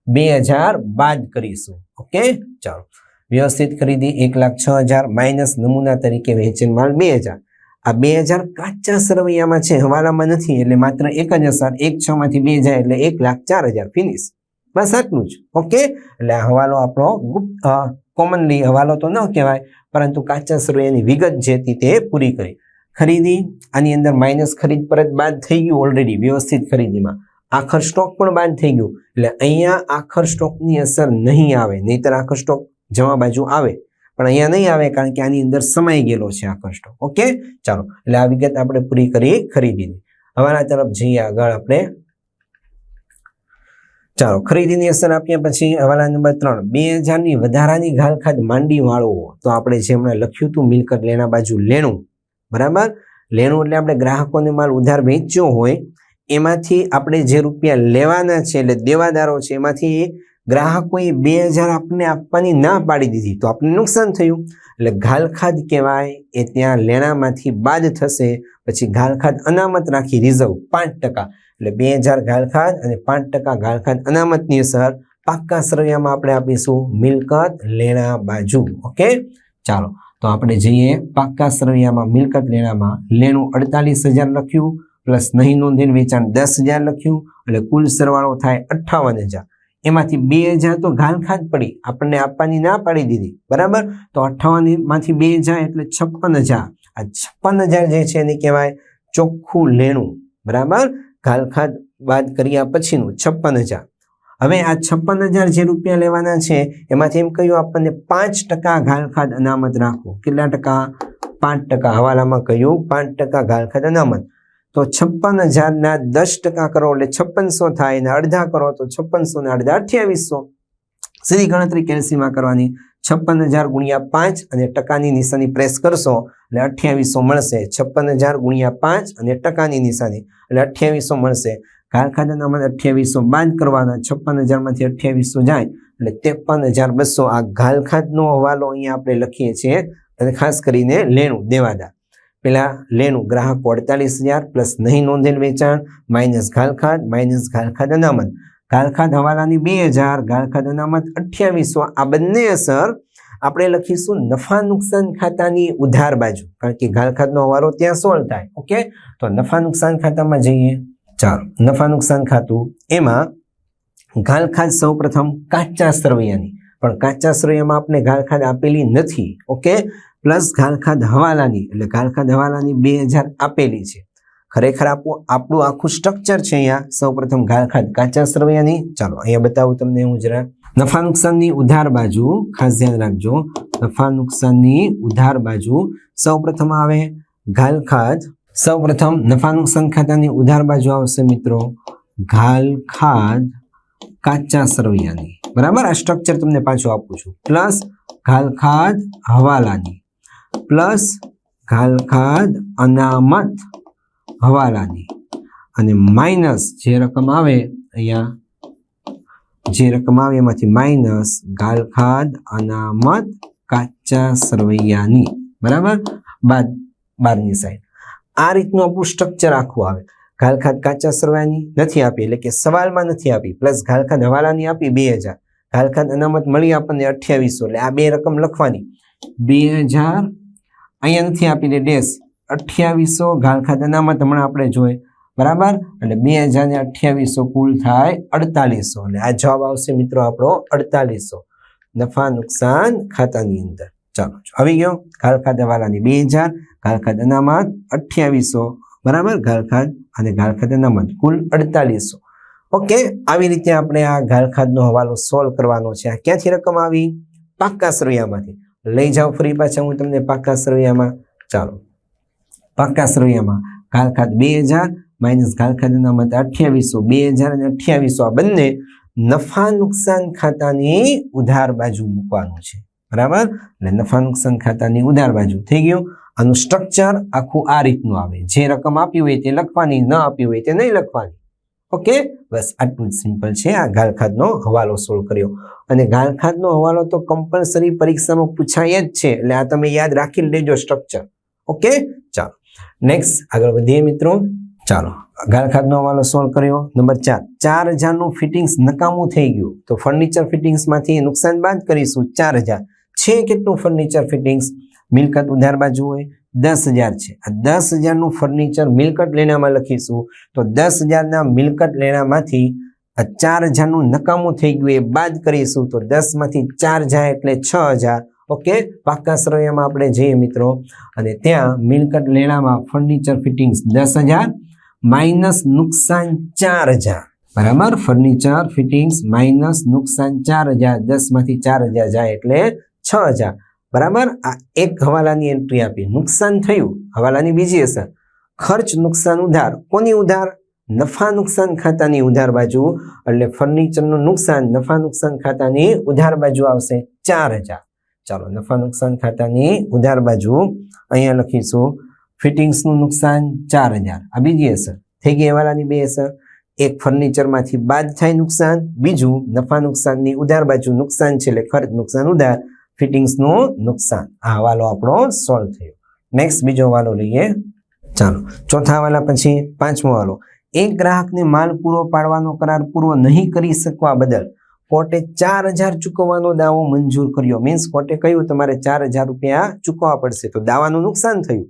2,000 બાદ કરીશું. ઓકે, ચાલો, વ્યવસ્થિત ખરીદી 1,06,000 માઇનસ નમૂના તરીકે વહેંચેલ માલ 2,000. આ 2,000 કાચા સરવૈયામાં છે, હવાલામાં નથી, એટલે માત્ર એક જ અસર, 1,06,000માંથી 2 જાય એટલે 1,04,000 ફિનિશ. બસ આટલું જ. ઓકે, એટલે આ હવાલો આપણો કોમનલી હવાલો તો ન કહેવાય, પરંતુ કાચા સરવૈયાની વિગત જે હતી તે પૂરી કરી. ખરીદી, આની અંદર માઇનસ ખરીદ પરત બાદ થઈ ગયું ઓલરેડી વ્યવસ્થિત ખરીદીમાં. આખર સ્ટોક પણ બાદ થઈ ગયું એટલે અહીંયા આખર સ્ટોકની અસર નહીં આવે, નહીતર આખર સ્ટોક જમા બાજુ આવે, પણ અહીંયા નહીં આવે કારણ કે આની અંદર સમાઈ ગયેલો છે આખર સ્ટોક. ઓકે, ચાલો, એટલે આ વિગત આપણે પૂરી કરી ખરીદીની. હવાલા તરફ જઈએ આગળ આપણે. ચાલો, ખરીદીની અસર આપ્યા પછી હવાલા નંબર 3, 2000 ની વધારાની ઘાલખાદ માંડી વાળવો. તો આપણે જે હમણાં લખ્યું હતું મિલકત લેણા બાજુ લેણું, બરાબર. લેણું એટલે આપણે ગ્રાહકોને માલ ઉધાર વેચ્યો હોય એમાંથી આપણે જે રૂપિયા લેવાના છે એટલે દેવાદારો છે એમાંથી ગ્રાહકોએ 2000 આપણને આપવાની ના પાડી દીધી તો આપણને નુકસાન થયું. એટલે ઘાલખાદ કહેવાય એ ત્યાં લેણામાંથી બાદ થશે. પછી ઘાલખાદ અનામત રાખી રિઝર્વ 5%, એટલે 2000 ઘાલખાદ અને 5% ઘાલખાદ અનામતની અસર પાક્કા સરવૈયામાં આપણે આપીશું મિલકત લેણા બાજુ. ઓકે, ચાલો, તો આપણે જઈએ પાક્કા સરવૈયામાં મિલકત લેણામાં. લેણું 48000 લખ્યું પ્લસ નહીં નોંધેલ વેચાણ 10000 લખ્યું એટલે કુલ સરવાળો થાય 58000. એમાંથી 2000 તો ઘાલખાદ પડી, આપણને આપવાની ના પાડી દીધી, બરાબર. તો 58 માંથી 2000 એટલે 56000. આ 56000 જે છે એને કહેવાય ચોખ્ખું લેણું, બરાબર. ઘાલખાદ બાદ કર્યા પછીનું 56000. હવે આ 56000 જે રૂપિયા લેવાના છે એમાંથી એમ કહ્યું આપણને 5% ઘાલખાદ અનામત રાખો. કેટલા ટકા? 5%. હવાલામાં કહ્યું 5% ઘાલખાદ અનામત. તો 56000 ના 10% કરો એટલે 5600 થાય, ને અડધા કરો તો 5600 ને અડધા 2800. સીધી ગણતરી કેલ્સીમાં કરવાની. 56000 ગુણ્યા 5 અને ટકાની નિશાની પ્રેસ કરશો એટલે 2800 મળશે. 56000 ગુણ્યા 5 અને ટકાની નિશાની એટલે 2800 મળશે. ઘાલખાદ અનામત 2800 બાદ કરવાના. 56000 માંથી 2800 જાય એટલે 53200. આ ઘાલખાદનો હવાલો અહીંયા આપણે લખીએ છીએ. અને ખાસ કરીને લેણું દેવાદાર. પેલા લેણું ગ્રાહકો 48000 પ્લસ નહીં નોંધેલ વેચાણ માઇનસ ઘાલખાદ અનામત. ઘાલખાદ હવાલાની 2000, ઘાલખાદ અનામત 2800. આ બંને અસર આપણે લખીશું નફા નુકસાન ખાતાની ઉધાર બાજુ, કારણ કે ઘાલખાદનો હવાલો ત્યાં સોલ્વ થાય. ઓકે, તો નફા નુકસાન ખાતામાં જઈએ. ચાલો, નફા નુકસાન ખાતું એમાં ઘાલખાદ સૌ પ્રથમ કાચા સરવૈયાની, પણ કાચા સરવૈયામાં આપણે ઘાલખાદ આપેલી નથી. ઓકે, પ્લસ ઘાલખાદ હવાલાની, એટલે ઘાલખાદ હવાલાની 2000 આપેલી છે. ખરેખર આપણું આખું સ્ટ્રક્ચર છે અહીંયા. સૌ પ્રથમ ઘાલખાદ કાચા સરવૈયાની. ચાલો અહીંયા બતાવું તમને હું જરા. નફા નુકસાનની ઉધાર બાજુ ખાસ ધ્યાન રાખજો. નફા નુકસાનની ઉધાર બાજુ સૌ પ્રથમ આવે ઘાલખાદ. સૌ પ્રથમ નફા નુકસાન ખાતાની ઉધાર બાજુ આવશે મિત્રો ઘાલખાદ કાચા સરવૈયાની, બરાબર. આ સ્ટ્રક્ચર તમને પાછું આપું છું. પ્લસ ઘાલખાદ હવાલાની, પ્લસ ઘાલખાદ અનામત હવાલાની, અને માઇનસ જે રકમ આવે અહીંયા, જે રકમ આવે એમાંથી માઇનસ ઘાલખાદ અનામત કાચા સરવૈયાની, બરાબર. બારની સાઈડ આ રીતનું આપણું સ્ટ્રક્ચર આખું આવે. ઘાલખાદ કાચા સરવૈયાની નથી આપી, એટલે કે સવાલમાં નથી આપી, પ્લસ ઘાલખાદ હવાલાની આપી 2000, ઘાલખાદ અનામત મળી આપણને 2800. એટલે આ બે રકમ લખવાની. 2000 અહીંયા નથી આપી દે ડેશ, 2800 ઘાલખાદ અનામત હમણાં આપણે જોઈએ, બરાબર. એટલે 2000 ને 2800 કુલ થાય 4800. એટલે આ જવાબ આવશે મિત્રો આપણો 4800 નફા નુકસાન ખાતાની અંદર. ચાલો, આવી ગયો. ઘાલખાદ હવાલાની 2000, ઘાલખાદ અનામત 2800, બરાબર. ઘાલખાદ અને ઘાલખાદ અનામત કુલ 4800. ઓકે, આવી રીતે આપણે આ ઘાલખાદનો હવાલો સોલ્વ કરવાનો છે. આ ક્યાંથી રકમ આવી? પાક્કા સરવૈયામાંથી. લઈ જાઓ ફરી પાછા હું તમને પાક્કા સરવૈયામાં. ચાલો, પાક્કા સરવૈયામાં ઘાલખાદ 2000 માઇનસ ઘાલખાદ અનામત 2800. 2000 અને 2800 આ બંને નફા નુકસાન ખાતાની ઉધાર બાજુ મૂકવાનું છે, બરાબર. એટલે નફા નુકસાન ખાતાની ઉધાર બાજુ થઈ ગયું. આનું સ્ટ્રક્ચર આખું આ રીતનું આવે. જે રકમ આપી હોય તે લખવાની, ન આપી હોય તે નહીં લખવાની. ઓકે, બસ આટલું જ સિમ્પલ છે. આ ઘાલખાદનો હવાલો સોલ્વ કર્યો. અને ઘાલખાદનો હવાલો તો કમ્પલસરી પરીક્ષામાં પૂછાય જ છે, એટલે આ તમે યાદ રાખી લેજો સ્ટ્રક્ચર. ઓકે, ચાલો નેક્સ્ટ આગળ વધીએ મિત્રો. ચાલો, ઘાલખાદનો હવાલો સોલ્વ કર્યો. નંબર 4, 4000 નું ફિટિંગ્સ નકામું થઈ ગયું. તો ફર્નિચર ફિટિંગ્સમાંથી નુકસાન બાદ કરીશું. 4000 છે. કેટલું ફર્નિચર ફિટિંગ્સ? મિલકત ઉધાર બાજુ હોય 10000 છે. આ 10000 નું ફર્નિચર મિલકત લેણામાં લખીશું. તો 10000 ના મિલકત લેણામાંથી આ 4000 નું નકામું થઈ ગયું એ બાદ કરીશું. તો 10 માંથી 4 જાય એટલે 6000. ઓકે, પાક્કા સરવૈયામાં આપણે જઈએ મિત્રો અને ત્યાં મિલકત લેણામાં ફર્નિચર ફિટિંગ્સ 10,000 માઇનસ નુકસાન 4,000 બરાબર. ફર્નિચર ફિટિંગ્સ માઇનસ નુકસાન 4,000, 10 માંથી 4,000 જાય એટલે 6,000 બરાબર. આ એક હવાલાની એન્ટ્રી આપી. નુકસાન થયું હવાલાની બીજી અસર, ખર્ચ નુકસાન ઉધાર. કોની ઉધાર? નફા નુકસાન ખાતાની ઉધાર બાજુ, એટલે ફર્નિચરનું નુકસાન નફા નુકસાન ખાતાની ઉધાર બાજુ આવશે 4,000. ચાલો, નફા નુકસાન ખાતાની ઉધાર બાજુ અહીંયા લખીશું ફિટિંગ્સનું નુકસાન 4,000. આ બીજી અસર થઈ ગઈ હવાલાની બે અસર. એક ફર્નિચરમાંથી બાદ થાય નુકસાન, બીજું નફા નુકસાનની ઉધાર બાજુ નુકસાન છે એટલે ખર્ચ નુકસાન ઉધાર, ફિટિંગ્સનું નુકસાન. આ હવાલો આપણો સોલ્વ થયો. નેક્સ્ટ બીજો હવાલો લઈએ. ચાલો, ચોથા હવાલા પછી પાંચમો હવાલો. એક ગ્રાહકને માલ પૂરો પાડવાનો કરાર પૂરો નહીં કરી શકવા બદલ કોર્ટે 4,000 ચૂકવવાનો દાવો મંજૂર કર્યો. મીન્સ કોર્ટે કહ્યું તમારે 4,000 રૂપિયા ચૂકવવા પડશે, તો દાવાનું નુકસાન થયું.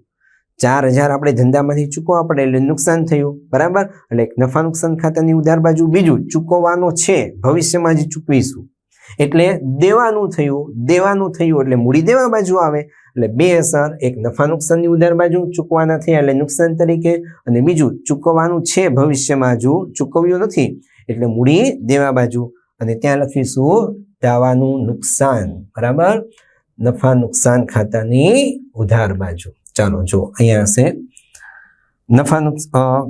4,000 આપણે ધંધામાંથી ચૂકવવા પડે એટલે નુકસાન થયું બરાબર. એટલે નફા નુકસાન ખાતાની ઉધાર બાજુ, બીજું ચૂકવવાનો છે ભવિષ્યમાં જ ચૂકવીશું એટલે દેવાનું થયું એટલે મૂડી દેવા બાજુ આવે. એટલે બે અસર, એક નફા નુકસાનની ઉધાર બાજુ ચૂકવાના થયા એટલે નુકસાન તરીકે, અને બીજું ચૂકવવાનું છે ભવિષ્યમાં હજુ ચૂકવ્યું નથી એટલે મૂડી દેવા બાજુ. અને ત્યાં લખીશું દાવાનું નુકસાન બરાબર, નફા નુકસાન ખાતાની ઉધાર બાજુ. ચાલો જો અહીંયા હશે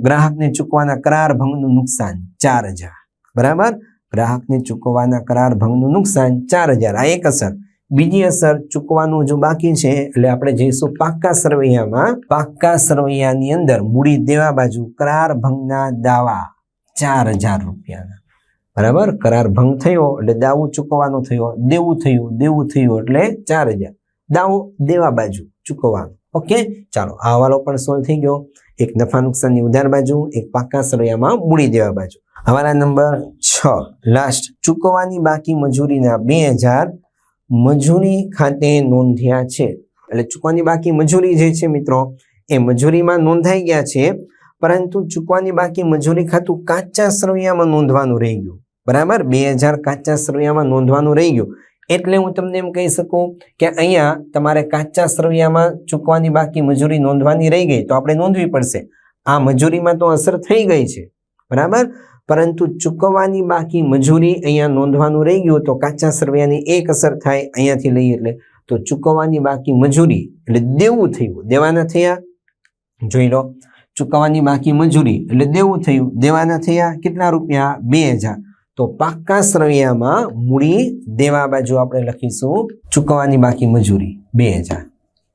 ગ્રાહકને ચૂકવાના કરાર ભંગનું નુકસાન 4,000 બરાબર. ગ્રાહકને ચૂકવવાના કરાર ભંગનું નુકસાન 4,000. આ એક અસર. બીજી અસર, ચૂકવાનું જો બાકી છે એટલે આપણે જઈશું પાક્કા સરવૈયામાં. પાક્કા સરવૈયાની અંદર મૂડી દેવા બાજુ કરાર ભંગના દાવા 4,000 રૂપિયાના બરાબર. કરાર ભંગ થયો એટલે દાવો ચૂકવવાનો થયો, દેવું થયું એટલે 4,000. દાવો દેવા બાજુ ચૂકવવાનો. ઓકે, ચાલો આ હવાલો પણ સોલ્વ થઈ ગયો. એક નફા નુકસાનની ઉધાર બાજુ, એક પાક્કા સરવૈયામાં મૂડી દેવા બાજુ. હવાલા નંબર 6 લાસ્ટ. ચૂકવવાની બાકી મજૂરીના 2,000 મજૂરી ખાતે નોંધ્યા છે. એટલે ચૂકવાની બાકી મજૂરી જે છે મિત્રો એ મજૂરીમાં નોંધાઈ ગયા છે, પરંતુ ચૂકવાની બાકી મજૂરી ખાતું કાચા સરવૈયામાં નોંધવાનું રહી ગયું બરાબર. 2,000 કાચા સરવૈયામાં નોંધવાનું રહી ગયું એટલે હું તમને એમ કહી શકું કે અહીંયા તમારે કાચા સરવૈયામાં ચૂકવાની બાકી મજૂરી નોંધવાની રહી ગઈ તો આપણે નોંધવી પડશે. આ મજૂરીમાં તો અસર થઈ ગઈ છે બરાબર, પરંતુ ચૂકવવાની બાકી મજૂરી અહીંયા નોંધવાનું રહી ગયું તો કાચા સરવૈયાની એક અસર થાય અહીંયાથી લઈએ એટલે. તો ચૂકવવાની બાકી મજૂરી એટલે દેવું થયું, દેવાના થયા. જોઈ લો, ચૂકવવાની બાકી મજૂરી એટલે દેવું થયું, દેવાના થયા કેટલા રૂપિયા? 2,000. તો પાક્કા સરવૈયામાં મૂડી દેવા બાજુ આપણે લખીશું ચૂકવવાની બાકી મજૂરી 2,000.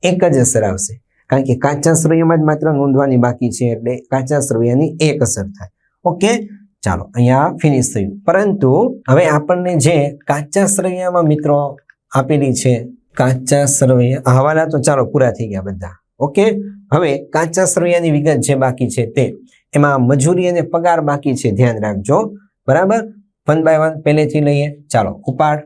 એક જ અસર આવશે કારણ કે કાચા સરવૈયામાં જ માત્ર નોંધવાની બાકી છે એટલે કાચા સરવૈયાની એક અસર થાય. ઓકે, ચાલો અહીંયા ફિનિશ થયું. પરંતુ હવે આપણને જે કાચા સરવૈયામાં મિત્રો આપેલી છે કાચા સરવૈયા હવાલા તો ચાલો પૂરા થઈ ગયા બધા. ઓકે, હવે કાચા સરવૈયાની વિગત જે બાકી છે તે એમાં મજૂરી અને પગાર બાકી છે, ધ્યાન રાખજો બરાબર. 1 by 1 પહેલેથી લઈએ. ચાલો, ઉપાડ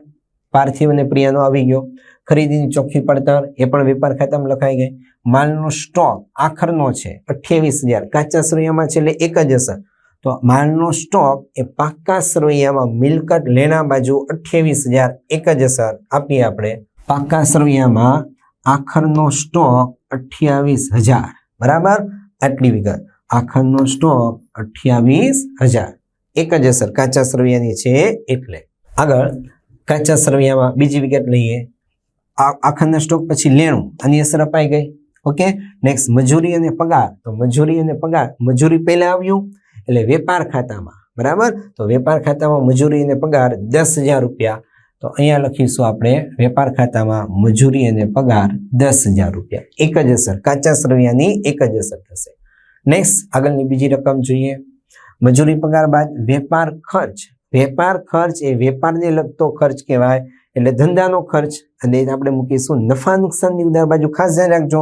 પાર્થિવ અને પ્રિયાનો આવી ગયો. ખરીદીની ચોખ્ખી પડતર એ પણ વેપાર ખાતામાં લખાઈ ગઈ. માલનો સ્ટોક આખરનો છે 28,000 કાચા સરવૈયામાં છે એટલે એક જ અસર. તો માલનો સ્ટોક એ પાક્કા સરવૈયામાં મિલકત લેણા બાજુ 28,000 એક જ અસર આપી આપણે. પાક્કા સરવૈયામાં આખરનો સ્ટોક 28,000 બરાબર. આટલી વિગત, આખરનો સ્ટોક 28,000 એક જ અસર કાચા સરવૈયાની છે એટલે. આગળ કાચા સરવૈયામાં બીજી વિગત લઈએ. આખરના સ્ટોક પછી લેણું, આની અસર અપાઈ ગઈ. ઓકે, નેક્સ્ટ મજૂરી અને પગાર. તો મજૂરી અને પગાર, મજૂરી પહેલા આવ્યું એટલે વેપાર ખાતામાં બરાબર. તો વેપાર ખાતામાં મજૂરી અને પગાર 10,000 રૂપિયા. તો અહીંયા લખીશું આપણે વેપાર ખાતામાં મજૂરી અને પગાર 10,000 રૂપિયા. એક જ અસર કાચા સરવૈયાની એક જ અસર થશે. નેક્સ્ટ આગળની બીજી રકમ જોઈએ. મજૂરી પગાર બાદ વેપાર ખર્ચ. વેપાર ખર્ચ એ વેપારને લગતો ખર્ચ કહેવાય એટલે ધંધાનો ખર્ચ, અને આપણે મૂકીશું નફા નુકસાનની ઉધાર બાજુ. ખાસ ધ્યાન રાખજો,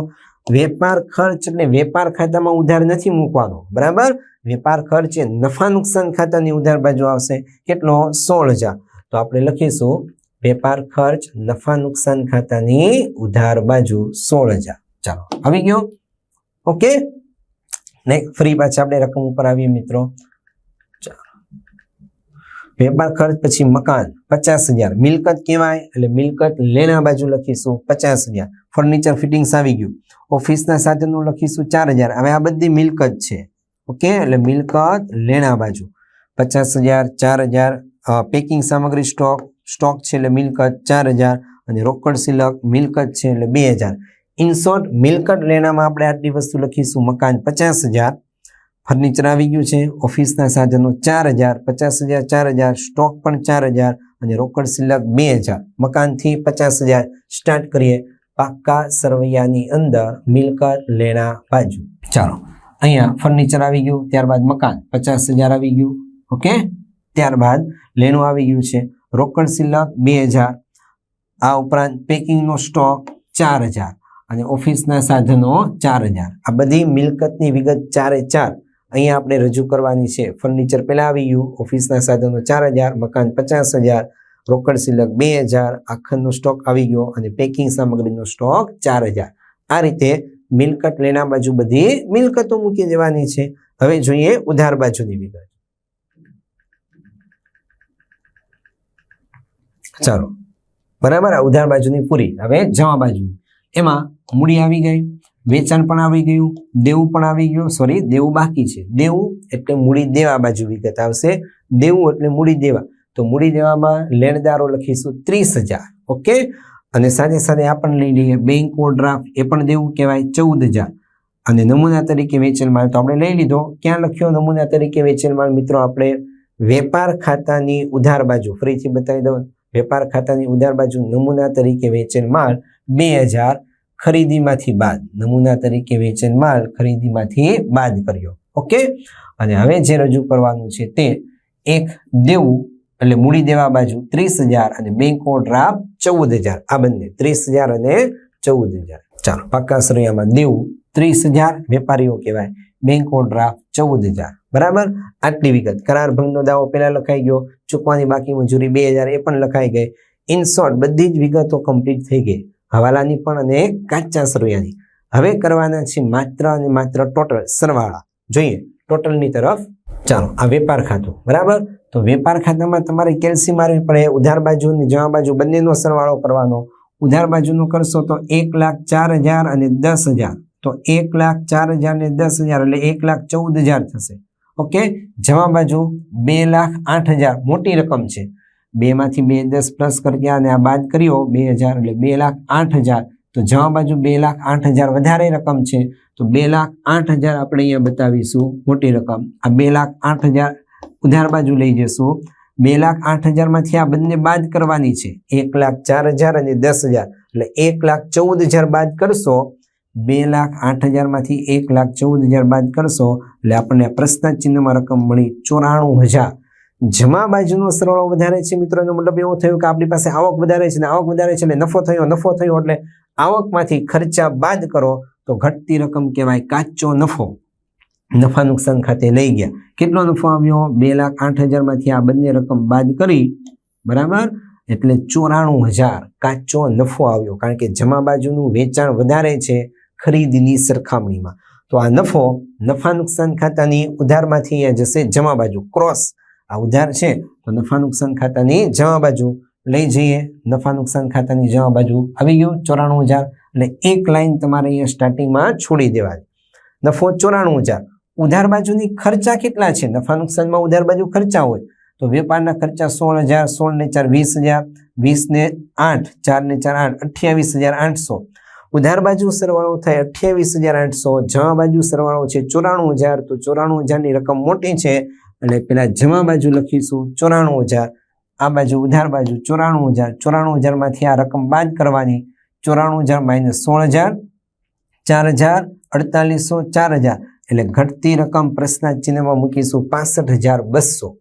વેપાર ખર્ચ એટલે વેપાર ખાતામાં ઉધાર નથી મૂકવાનો બરાબર. વેપાર ખર્ચ એ નફા નુકસાન ખાતાની ઉધાર બાજુ આવશે. કેટલો? 16,000. તો આપણે લખીશું વેપાર ખર્ચ નફા નુકસાન ખાતાની ઉધાર બાજુ 16,000. ચાલો, આવી ગયો. ઓકે, ફરી પાછા આપણે રકમ ઉપર આવીએ મિત્રો. વેપાર ખર્ચ પછી મકાન 50,000 મિલકત કહેવાય એટલે મિલકત લેણા બાજુ લખીશું 50,000 ફર્નિચર ફિટિંગ્સ આવી ગયું ઓફિસના સાધનો લખીશું 4,000 હવે આ બધી મિલકત છે ઓકે એટલે મિલકત લેણા બાજુ 50,000 4,000 પેકિંગ સામગ્રી સ્ટોક છે એટલે મિલકત 4,000 અને રોકડ સિલક મિલકત છે એટલે 2,000 ઇન શોર્ટ મિલકત લેણામાં આપણે આટલી વસ્તુ લખીશું મકાન 50,000 ફર્નિચર આવી ગયું છે ઓફિસના સાધનો 4,000 50,000 4,000 સ્ટોક પણ 4,000 અને રોકડ સિલક 2,000 મકાનથી 50,000 સ્ટાર્ટ કરીએ પાક્કા સરવૈયાની અંદર મિલકત લેણા બાજુ ચાલો અહીંયા ફર્નિચર આવી ગયું ત્યારબાદ મકાન 50,000 આવી ગયું ઓકે ત્યારબાદ લેણું આવી ગયું છે રોકડ સિલક 2,000 આ ઉપરાંત પેકિંગનો સ્ટોક 4,000 અને ઓફિસના સાધનો 4,000 આ બધી મિલકતની વિગત 4/4 અહીંયા આપણે રજૂ કરવાની છે ફર્નિચર પહેલા આવી ગયું ઓફિસના સાધનો 4,000 મકાન 50,000 રોકડ સિલક 2,000 આખરનો સ્ટોક આવી ગયો અને પેકિંગ સામગ્રીનો સ્ટોક 4,000 આ રીતે મિલકત લેણા બાજુ બધી મિલકતો મૂકી દેવાની છે હવે જોઈએ ઉધાર બાજુની વિગત ચાલો બરાબર આ ઉધાર બાજુની પૂરી હવે જમા બાજુ એમાં મૂડી આવી ગઈ વેચાણ પણ આવી ગયું દેવું પણ આવી ગયું સોરી દેવું બાકી છે દેવું એટલે મૂડી દેવા બાજુ વિગત આવશે દેવું એટલે મૂડી દેવા તો મૂડી દેવામાં લેણદારો લખીશું 30,000 ઓકે અને સાથે સાથે આપણે લઈ લઈએ બેંક ઓવરડ્રાફ્ટ એ પણ દેવું કહેવાય 14,000 અને નમૂના તરીકે વેચેલ માલ તો આપણે લઈ લીધો ક્યાં લખ્યો નમૂના તરીકે વેચેલ માલ મિત્રો આપણે વેપાર ખાતાની ઉધાર બાજુ ફરીથી બતાવી દઉં વેપાર ખાતાની ઉધાર બાજુ નમૂના તરીકે વેચેલ માલ 2,000 ખરીદીમાંથી બાદ નમૂના તરીકે વેચેલ માલ ખરીદીમાંથી બાદ કર્યો ઓકે અને હવે જે રજૂ કરવાનું છે તે એક દેવું એટલે મૂડી દેવા બાજુ 30,000 અને બેંક ઓવરડ્રાફ્ટ 14,000 આ બંને 30,000 અને 14,000 ચાલો પાક્કા સરવૈયામાં દેવું 30,000 વેપારીઓ કહેવાય બેંક ઓવરડ્રાફ્ટ 14,000 બરાબર આટલી વિગત કરાર ભંગનો દાવો પહેલા લખાઈ ગયો ચૂકવાની બાકી મજૂરી 2,000 એ પણ લખાઈ ગઈ ઇન શોર્ટ બધી જ વિગતો કમ્પ્લીટ થઈ ગઈ હવાલાની પણ અને કાચા સરવૈયાની હવે કરવાના છે માત્ર અને માત્ર ટોટલ સરવાળા જોઈએ ટોટલની તરફ ચાલો આ વેપાર ખાતું બરાબર તો વેપાર ખાતામાં તમારે કેલ્સી મારવી પડે ઉધાર બાજુ અને જમા બાજુ બંનેનો સરવાળો કરવાનો ઉધાર બાજુનો કરશો તો 1,04,000 અને 10,000 તો 1,04,000 ને 10,000 એટલે 1,14,000 થશે ઓકે જમા બાજુ 2,08,000 મોટી રકમ છે 2 માંથી 2 10 પ્લસ કરી ગયા અને આ બાદ કર્યો 2,000 એટલે 2,08,000 તો જમા બાજુ 2,08,000 વધારે રકમ છે તો 2,08,000 આપણે અહીંયા બતાવીશું મોટી રકમ આ 2,08,000 ઉધાર બાજુ લઈ જશું 2,08,000 માંથી આ બંને બાદ કરવાની છે 1,04,000 અને 10,000 એટલે 1,14,000 બાદ કરશો 2,08,000 માંથી 1,14,000 બાદ કરશો એટલે આપણને પ્રશ્ન ચિહ્નમાં રકમ મળી 94,000 જમા બાજુનો સરવાળો વધારે છે મિત્રોનો મતલબ એવો થયો કે આપણી પાસે આવક વધારે છે ને આવક વધારે છે એટલે નફો થયો એટલે આવકમાંથી ખર્ચા બાદ કરો તો ઘટતી રકમ કહેવાય કાચો નફો નફા નુકસાન ખાતે લઈ ગયા કેટલો નફો આવ્યો 2,08,000 માંથી આ બંને રકમ બાદ કરી બરાબર એટલે 94,000 કાચો નફો આવ્યો કારણ કે જમા બાજુનું વેચાણ વધારે છે ખરીદીની સરખામણીમાં તો આ નફો નફા નુકસાન ખાતાની ઉધારમાંથી અહીંયા જશે જમા બાજુ ક્રોસ આ ઉધાર છે તો નફા નુકસાન ખાતાની જમા બાજુ લઈ જઈએ નફા નુકસાન ખાતાની જમા બાજુ આવી ગયું 94,000 એટલે એક લાઈન તમારે અહીંયા સ્ટાર્ટિંગમાં છોડી દેવાની નફો 94,000 ઉધાર બાજુની ખર્ચા કેટલા છે નફા નુકસાનમાં ઉધાર બાજુ ખર્ચા હોય તો વેપારના ખર્ચા 16,000 16 ને 4 20,000 20 ને 8 4 ને 4 8 28,800 ઉધાર બાજુ સરવાળો થાય 28,800 જમા બાજુ સરવાળો છે 94,000 તો 94,000 ની રકમ મોટી છે એટલે પેલા જમા બાજુ લખીશું 94,000 આ બાજુ ઉધાર બાજુ 94,000 94,000 માંથી આ રકમ બાદ કરવાની 94,000 માઇનસ 16,000 4,000 4800 4,000 એટલે ઘટતી રકમ પ્રશ્નાર્થ ચિહ્નમાં મૂકીશું 65,200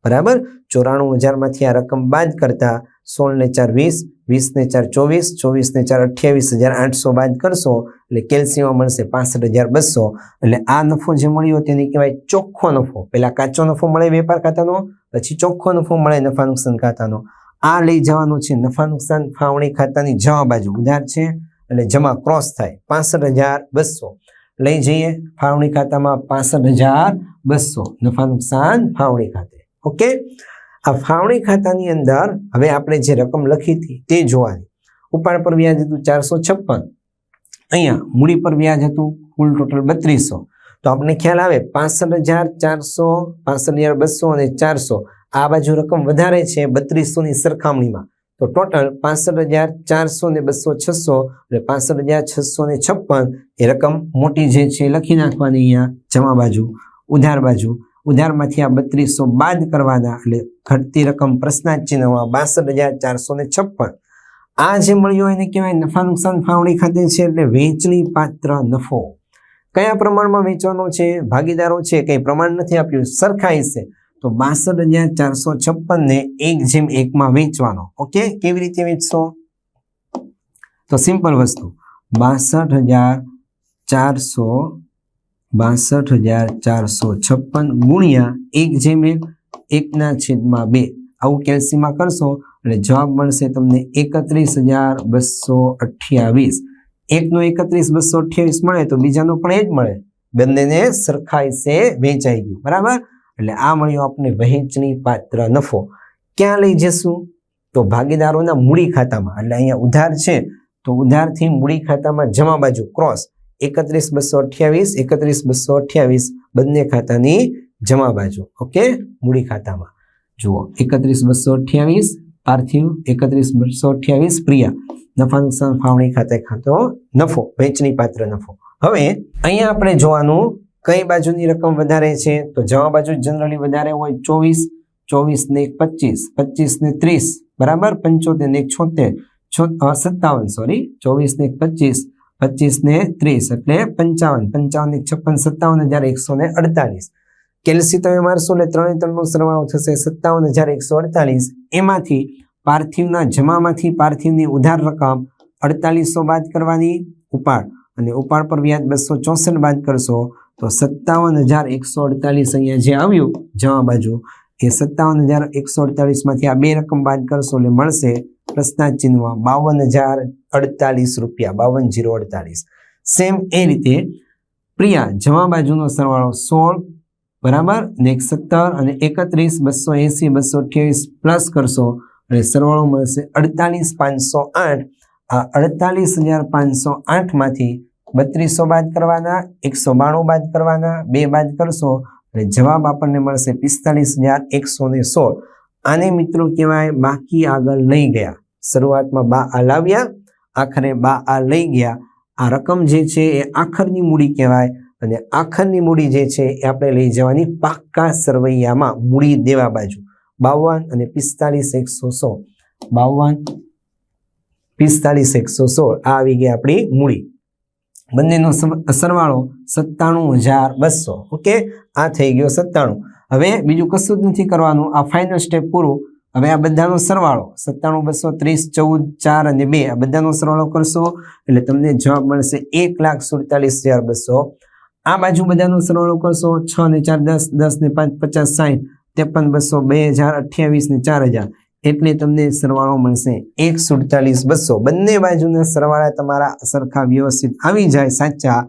બરાબર 94,000 માંથી આ રકમ બાદ કરતા 16 ને 4 20 20 ને 4 24 24 ને 4 28,800 બાદ કરશો એટલે કેલ્સીમાં મળશે 65,200 એટલે આ નફો જે મળ્યો તેને કહેવાય ચોખ્ખો નફો પેલા કાચો નફો મળે વેપાર ખાતાનો પછી ચોખ્ખો નફો મળે નફા નુકસાન ખાતાનો આ લઈ જવાનો છે નફા નુકસાન ફાળવણી ખાતાની જમા બાજુ ઉધાર છે એટલે જમા ક્રોસ થાય 65,200 લઈ જઈએ ફાળવણી ખાતામાં 65,200 નફા નુકસાન ફાળવણી ખાતે ઓકે આ ફાળવણી ખાતાની અંદર હવે આપણે જે રકમ લખી હતી તે જોવાની. ઉપાડ પર વ્યાજ હતું 456, અહીંયા મૂડી પર વ્યાજ હતું કુલ ટોટલ 3200. તો આપણને ખ્યાલ આવે 65,400, 65,200 અને 400 આ બાજુ રકમ વધારે છે 3200 ની સરખામણીમાં. તો ટોટલ 65,400 ને 200 600 એટલે 65,656 એ રકમ મોટી જે છે લખી નાખવાની અહીંયા જમા બાજુ. ઉધાર બાજુ, ઉધારમાંથી આ 3200 બાદ કરવાના એટલે ઘટતી રકમ પ્રશ્નાર્થ ચિહ્નમાં 62,456. આ જે મળ્યો એને કહેવાય નફા નુકસાન ફાળવણી ખાતે છે એટલે વહેંચણી પાત્ર નફો. કયા પ્રમાણમાં વેચવાનો છે? ભાગીદારો છે કઈ પ્રમાણ નથી આપ્યું, સરખાઈ છે. તો 62,456 ને 1/1 માં વેચવાનો. ઓકે, કેવી રીતે વેચશો? તો સિમ્પલ વસ્તુ 62,456 ગુણ્યા 1/1/2 આવું કેલ્સીમાં કરશો એટલે જવાબ મળશે તમને 31,228. એકનો 31,228 મળે તો બીજાનો પણ એ જ મળે, બંનેને સરખાઈ સે વેચાઈ ગયું. બરાબર, એટલે આ મળ્યો આપણે વહેંચણી પાત્ર નફો. ક્યાં લઈ જશું? તો ભાગીદારોના મૂડી ખાતામાં. એટલે અહીંયા ઉધાર છે તો ઉધારથી મૂડી ખાતામાં જમા બાજુ ક્રોસ 31,228, 31,228 બંને ખાતાની જમા બાજુ. ઓકે, મૂડી ખાતામાં જુઓ 31,228 પાર્થિવ, 31,228 પ્રિયા. નફા નુકસાન ફાળવણી ખાતે ખાતો નફો, વહેંચણી પાત્ર નફો. હવે અહીંયા આપણે જોવાનું કઈ બાજુની રકમ વધારે છે? તો જમા બાજુ જનરલી વધારે હોય 24, 24 ને 25, 25 ને 30, બરાબર, 75 ને 57, સોરી 24 ને 25, 25 ને 30 એટલે 55, 55 ને 56, 57,148. કેલ્સી તમે મારશો એટલે 3 નો સરવાળો થશે 57,148. એમાંથી પાર્થિવના જમામાંથી પાર્થિવની ઉધાર રકમ 4800 બાદ કરવાની, ઉપાડ અને ઉપાડ પર વ્યાજ 264 બાદ કરશો તો 57,148 અહીંયા જે આવ્યું જમા બાજુ એ 57,148 માંથી આ બે રકમ બાદ કરશો એટલે મળશે પ્રશ્નાર્થ ચિહ્નમાં 52,048 રૂપિયા, 52,048. સેમ એ રીતે પ્રિયા જમા બાજુનો સરવાળો 16, બરાબર, ને 17 અને 31, 280, 228 પ્લસ કરશો અને સરવાળો મળશે 48,508. આ 48,508 માંથી 3200 બાદ કરવાના, 192 બાદ કરવાના, 2 બાદ કરશો એટલે જવાબ આપણને મળશે 45,116. આને મિત્રો કહેવાય બાકી આગળ લઈ ગયા. શરૂઆતમાં બા આ લાવ્યા, આખરે બા આ લઈ ગયા. આ રકમ જે છે એ આખરની મૂડી કહેવાય અને આખરની મૂડી જે છે એ આપણે લઈ જવાની પાક્કા સરવૈયામાં મૂડી દેવા બાજુ 52 અને 45,116. 52, 45,116 આ આવી ગઈ આપણી મૂડી. બંનેનો સરવાળો 97,200. ઓકે, આ થઈ ગયો 97. હવે બીજું કશું જ નથી કરવાનું, આ ફાઇનલ સ્ટેપ પૂરું. હવે આ બધાનો સરવાળો 97,230, 14, 4 અને 2 આ બધાનો સરવાળો કરશો એટલે તમને જવાબ મળશે 1,47,200. આ બાજુ બધાનો સરવાળો કરશો 6 ને 4 10, 10 ને 5 50, 60, 53,200, 2,028 ને 4,000 એટલે તમને સરવાળો મળશે 1,47,200. બંને બાજુના સરવાળા તમારા સરખા વ્યવસ્થિત આવી જાય સાચા,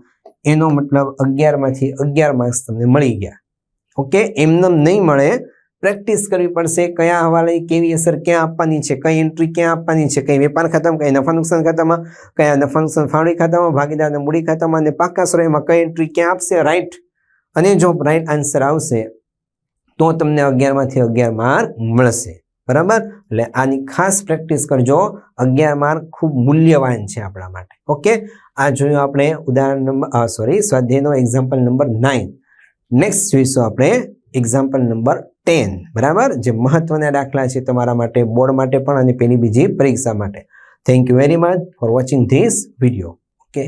એનો મતલબ 11 માંથી 11 માર્ક્સ તમને મળી ગયા. ઓકે, એમને નહીં મળે, પ્રેક્ટિસ કરવી પડશે. કયા હવાલે કેવી અસર ક્યાં આપવાની છે, કઈ એન્ટ્રી ક્યાં આપવાની છે, કઈ વેપાર ખાતામાં, કઈ નફા નુકસાન ખાતામાં, કયા નફા નુકસાન ફાળવણી ખાતામાં, ભાગીદારના મૂડી ખાતામાં અને પાક્કા સરવાળામાં કઈ એન્ટ્રી ક્યાં આપશે, રાઈટ. અને જો રાઈટ આન્સર આવશે તો તમને 11 માંથી 11 માર્ક મળશે. બરાબર, એટલે આની ખાસ પ્રેક્ટિસ કરજો. 11 માર્ક ખૂબ મૂલ્યવાન છે આપણા માટે. ઓકે, આ જોયું આપણે ઉદાહરણ નંબર સ્વાધ્યાયનો એક્ઝામ્પલ નંબર 9. નેક્સ્ટ જોઈશું આપણે એક્ઝામ્પલ નંબર 10. બરાબર, જે મહત્વના દાખલા છે તમારા માટે, બોર્ડ માટે પણ અને પેલી બીજી પરીક્ષા માટે. Thank you very much for watching this video. Okay.